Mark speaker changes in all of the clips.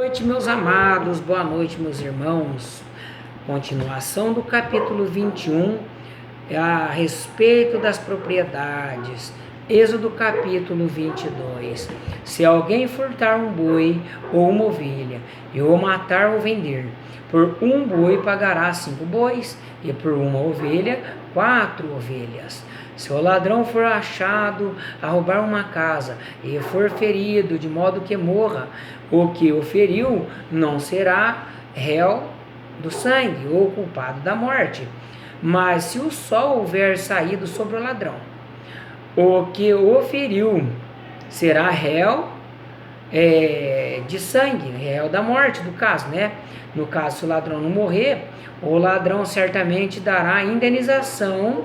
Speaker 1: Boa noite, meus amados, boa noite, meus irmãos. Continuação do capítulo 21, a respeito das propriedades. Êxodo capítulo 22. Se alguém furtar um boi ou uma ovelha, e o matar ou vender, por um boi pagará 5 bois, e por uma ovelha 4 ovelhas. Se o ladrão for achado a roubar uma casa e for ferido de modo que morra, o que o feriu não será réu do sangue ou culpado da morte. Mas se o sol houver saído sobre o ladrão, o que o feriu será réu de sangue, réu da morte, do caso, né? No caso, se o ladrão não morrer, o ladrão certamente dará indenização.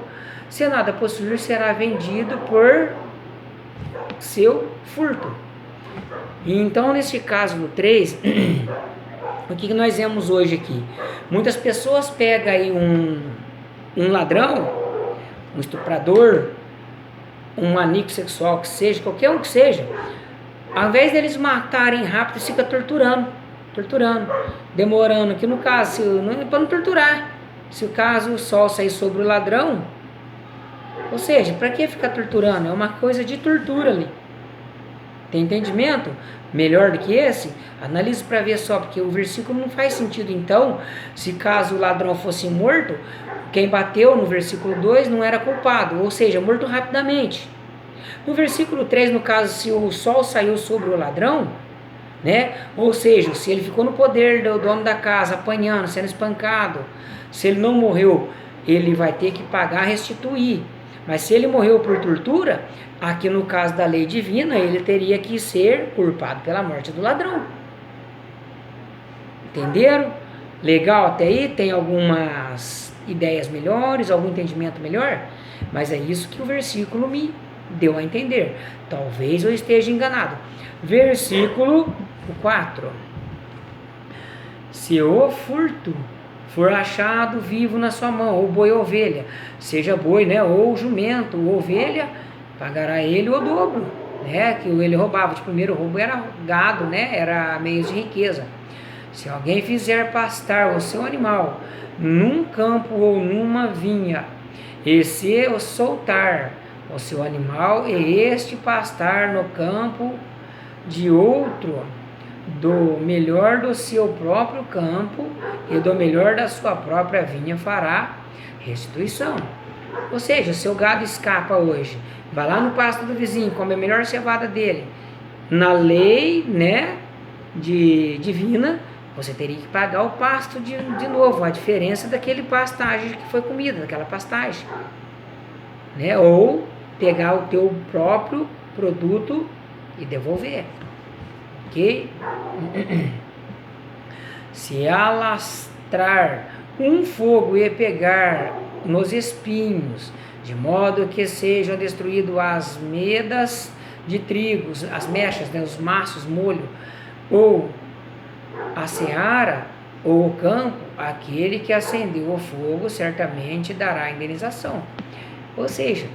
Speaker 1: Se nada possuir, será vendido por seu furto. Então, nesse caso, no 3, o que nós vemos hoje aqui? Muitas pessoas pegam aí um ladrão, um estuprador, um maníaco sexual que seja, qualquer um que seja, ao invés deles matarem rápido, fica torturando, demorando, que no caso, para não torturar, se o caso o sol sair sobre o ladrão, ou seja, para que ficar torturando? É uma coisa de tortura ali. Tem entendimento melhor do que esse? Analise para ver só, porque o versículo não faz sentido. Então, se caso o ladrão fosse morto, quem bateu no versículo 2 não era culpado, ou seja, morto rapidamente. No versículo 3, no caso, se o sol saiu sobre o ladrão, né? Ou seja, se ele ficou no poder do dono da casa, apanhando, sendo espancado, se ele não morreu, ele vai ter que pagar, restituir. Mas se ele morreu por tortura, aqui no caso da lei divina, ele teria que ser culpado pela morte do ladrão. Entenderam? Legal até aí? Tem algumas ideias melhores, algum entendimento melhor? Mas é isso que o versículo me deu a entender. Talvez eu esteja enganado. Versículo 4. Se o furto for achado vivo na sua mão, ou boi ou ovelha, seja boi, né, ou jumento, ou ovelha, pagará ele o dobro, né, que ele roubava. De primeiro roubo era gado, né, era meios de riqueza. Se alguém fizer pastar o seu animal num campo ou numa vinha, e se o soltar o seu animal e este pastar no campo de outro, do melhor do seu próprio campo e do melhor da sua própria vinha fará restituição. Ou seja, seu gado escapa hoje, vai lá no pasto do vizinho, come a melhor cevada dele. Na lei, né, divina, você teria que pagar o pasto de novo, a diferença daquele pastagem que foi comida, daquela pastagem, né? Ou pegar o teu próprio produto e devolver. Ok? Se alastrar um fogo e pegar nos espinhos, de modo que sejam destruídas as medas de trigo, as mechas, né, os maços, molho, ou a seara, ou o campo, aquele que acendeu o fogo certamente dará indenização. Ou seja,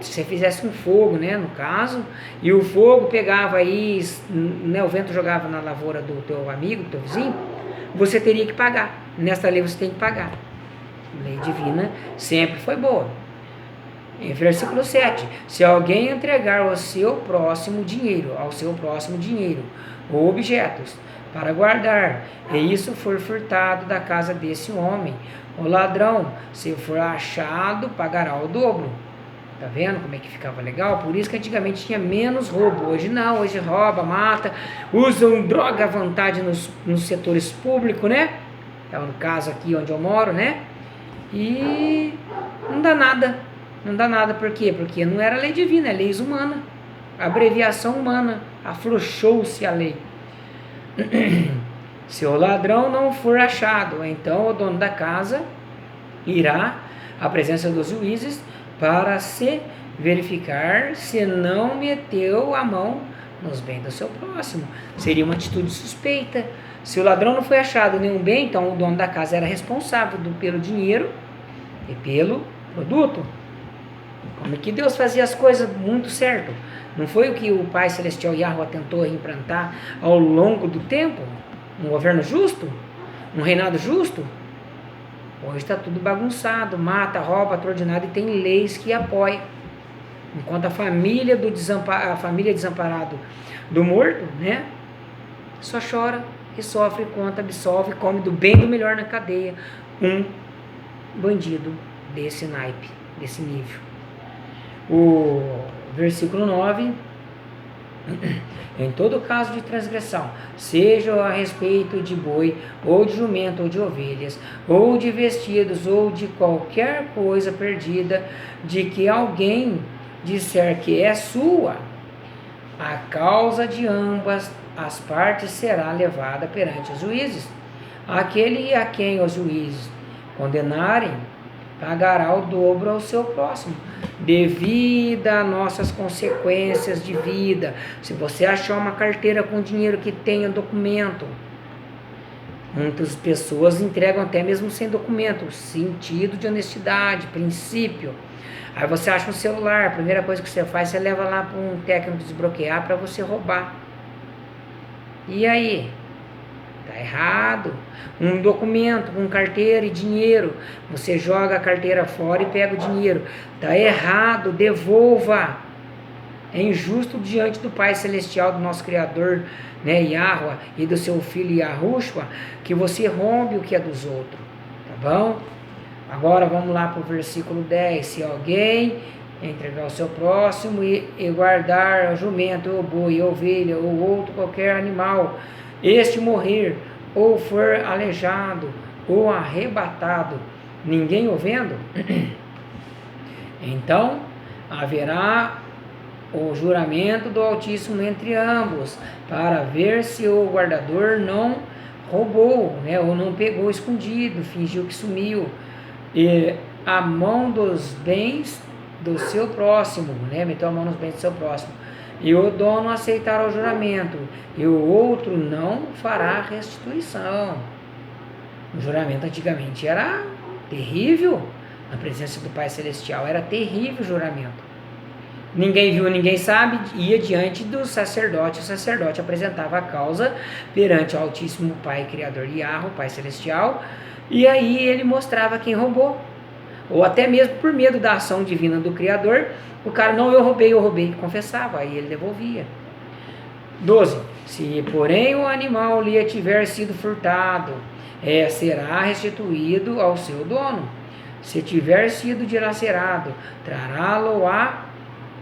Speaker 1: se você fizesse um fogo, né, no caso, e o fogo pegava aí, né, o vento jogava na lavoura do teu amigo, do teu vizinho, você teria que pagar. Nesta lei você tem que pagar. A lei divina sempre foi boa. Em versículo 7, se alguém entregar ao seu próximo dinheiro, ou objetos, para guardar, e isso for furtado da casa desse homem, o ladrão, se for achado, pagará o dobro. Tá vendo como é que ficava legal? Por isso que antigamente tinha menos roubo. Hoje não, hoje rouba, mata, usam droga à vontade nos setores públicos, né? É o caso aqui onde eu moro, né? E não dá nada. Não dá nada, por quê? Porque não era lei divina, é lei humana. Abreviação humana. Afrouxou-se a lei. Se o ladrão não for achado, então o dono da casa irá à presença dos juízes para se verificar se não meteu a mão nos bens do seu próximo. Seria uma atitude suspeita. Se o ladrão não foi achado nenhum bem, então o dono da casa era responsável pelo dinheiro e pelo produto. Como que Deus fazia as coisas muito certo. Não foi o que o Pai Celestial Yahweh tentou implantar ao longo do tempo? Um governo justo? Um reinado justo? Hoje está tudo bagunçado, mata, rouba, atordoado e tem leis que apoiam. Enquanto a família desamparado do morto, né, só chora e sofre quanto absolve, come do bem e do melhor na cadeia um bandido desse naipe, desse nível. O versículo 9: em todo caso de transgressão, seja a respeito de boi, ou de jumento, ou de ovelhas, ou de vestidos, ou de qualquer coisa perdida, de que alguém disser que é sua, a causa de ambas as partes será levada perante os juízes. Aquele a quem os juízes condenarem, pagará o dobro ao seu próximo, devido a nossas consequências de vida. Se você achar uma carteira com dinheiro que tenha documento, muitas pessoas entregam até mesmo sem documento, sentido de honestidade, princípio. Aí você acha um celular, a primeira coisa que você faz, você leva lá para um técnico desbloquear para você roubar. E aí? Tá errado. Um documento com carteira e dinheiro, você joga a carteira fora e pega o dinheiro. Tá errado, devolva. É injusto diante do Pai Celestial, do nosso Criador, né, Yahweh, e do seu filho Yahushua, que você rompe o que é dos outros. Tá bom? Agora vamos lá para o versículo 10. Se alguém entregar ao seu próximo e guardar o jumento, ou boi, ou ovelha, ou outro qualquer animal, este morrer, ou for aleijado, ou arrebatado, ninguém o vendo, então haverá o juramento do Altíssimo entre ambos, para ver se o guardador não roubou, né, ou não pegou escondido, fingiu que sumiu, e a mão dos bens do seu próximo, né, meteu a mão nos bens do seu próximo, e o dono aceitará o juramento, e o outro não fará restituição. O juramento antigamente era terrível, na presença do Pai Celestial, era terrível o juramento. Ninguém viu, ninguém sabe, ia diante do sacerdote, o sacerdote apresentava a causa perante o Altíssimo Pai Criador Yahweh, Pai Celestial, e aí ele mostrava quem roubou, ou até mesmo por medo da ação divina do Criador, o cara, não, eu roubei, confessava, aí ele devolvia. 12. Se porém o animal lhe tiver sido furtado, será restituído ao seu dono. Se tiver sido dilacerado, trará-lo-á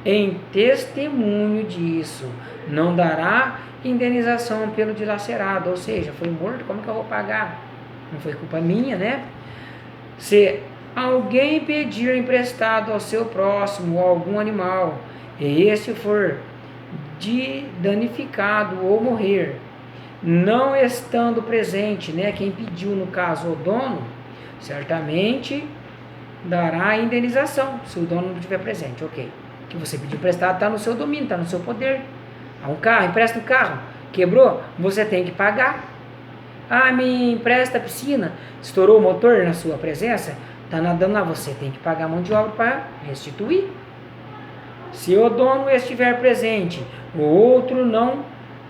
Speaker 1: em testemunho disso, não dará indenização pelo dilacerado, ou seja, foi morto, como que eu vou pagar? Não foi culpa minha, né? Se alguém pedir emprestado ao seu próximo algum animal, e este for danificado ou morrer, não estando presente, né, quem pediu, no caso o dono, certamente dará a indenização, se o dono não estiver presente, ok. Que você pediu emprestado está no seu domínio, está no seu poder. Um carro, empresta um carro, quebrou, você tem que pagar. Ah, me empresta a piscina, estourou o motor na sua presença, está nadando lá, você tem que pagar a mão de obra para restituir. Se o dono estiver presente, o outro não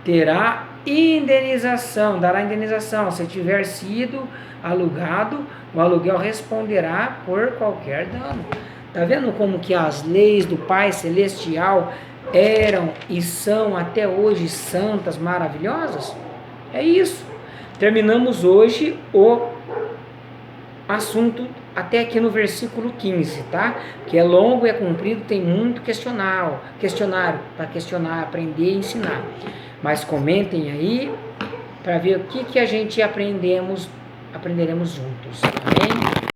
Speaker 1: terá indenização, dará indenização. Se tiver sido alugado, o aluguel responderá por qualquer dano. Está vendo como que as leis do Pai Celestial eram e são até hoje santas, maravilhosas? É isso. Terminamos hoje o assunto até aqui no versículo 15, tá? Que é longo, é comprido, tem muito questionário para questionar, aprender e ensinar. Mas comentem aí para ver o que a gente aprenderemos juntos. Amém?